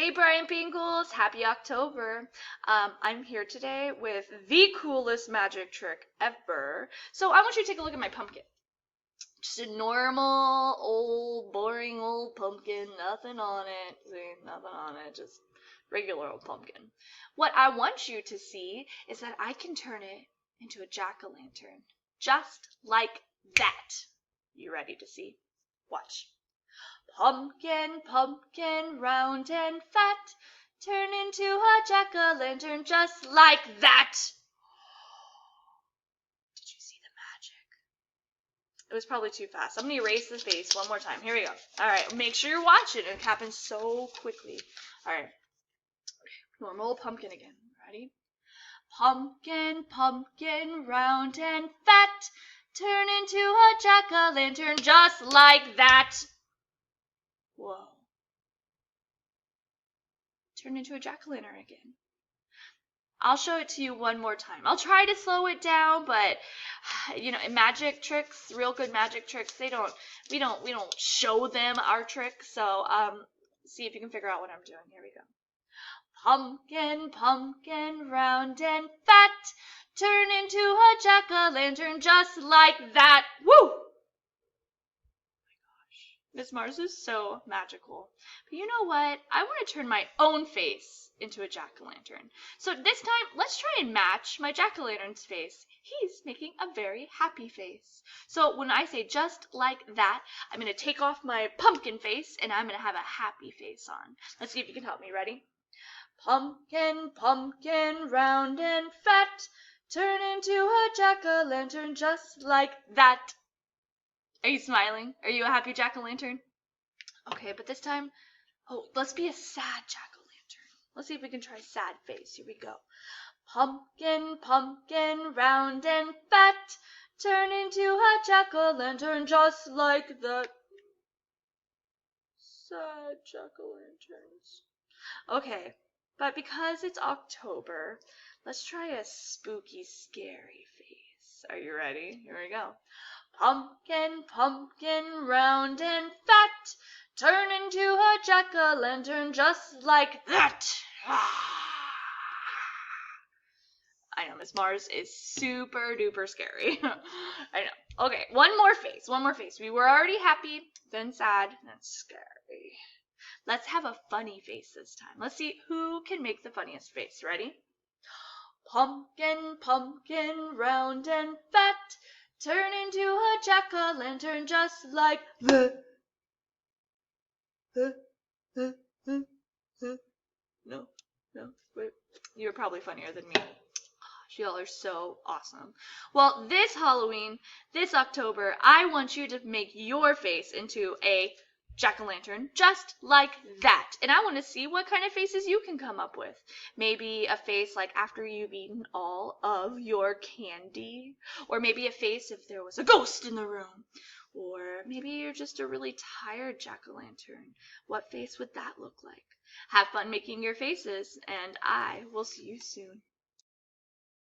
Hey Brian Pinkles, happy October. I'm here today with the coolest magic trick ever. So I want you to take a look at my pumpkin. Just a normal, old, boring old pumpkin, nothing on it. See, nothing on it, just regular old pumpkin. What I want you to see is that I can turn it into a jack-o'-lantern. Just like that. You ready to see? Watch. Pumpkin, pumpkin, round and fat, turn into a jack-o'-lantern just like that. Did you see the magic? It was probably too fast. I'm going to erase the face one more time. Here we go. All right, make sure you're watching. It happens so quickly. All right, normal pumpkin again. Ready? Pumpkin, pumpkin, round and fat, turn into a jack-o'-lantern just like that. Whoa. Turn into a jack-o'-lantern again. I'll show it to you one more time. I'll try to slow it down, but you know, magic tricks, real good magic tricks, we don't show them our tricks. So see if you can figure out what I'm doing. Here we go. Pumpkin, pumpkin, round and fat, turn into a jack-o'-lantern just like that. Woo! Miss Mars is so magical. But you know what? I want to turn my own face into a jack-o'-lantern. So this time, let's try and match my jack-o'-lantern's face. He's making a very happy face. So when I say just like that, I'm going to take off my pumpkin face and I'm going to have a happy face on. Let's see if you can help me. Ready? Pumpkin, pumpkin, round and fat, turn into a jack-o'-lantern just like that. Are you smiling? Are you a happy jack-o'-lantern? Okay, but this time, let's be a sad jack-o'-lantern. Let's see if we can try sad face. Here we go. Pumpkin, pumpkin, round and fat, turn into a jack-o'-lantern just like that. Sad jack-o'-lanterns. Okay, but because it's October, let's try a spooky, scary face. Are you ready? Here we go. Pumpkin, pumpkin, round and fat, turn into a jack-o'-lantern just like that. I know, Miss Mars is super duper scary. I know. Okay, one more face. We were already happy, then sad, then scary. Let's have a funny face this time. Let's see who can make the funniest face. Ready? Pumpkin, pumpkin, round and fat, turn into a jack-o'-lantern just like that. No, wait. You're probably funnier than me. Y'all are so awesome. Well, this Halloween, this October, I want you to make your face into a jack-o'-lantern just like that. And I want to see what kind of faces you can come up with. Maybe a face like after you've eaten all of your candy. Or maybe a face if there was a ghost in the room. Or maybe you're just a really tired jack-o'-lantern. What face would that look like? Have fun making your faces, and I will see you soon.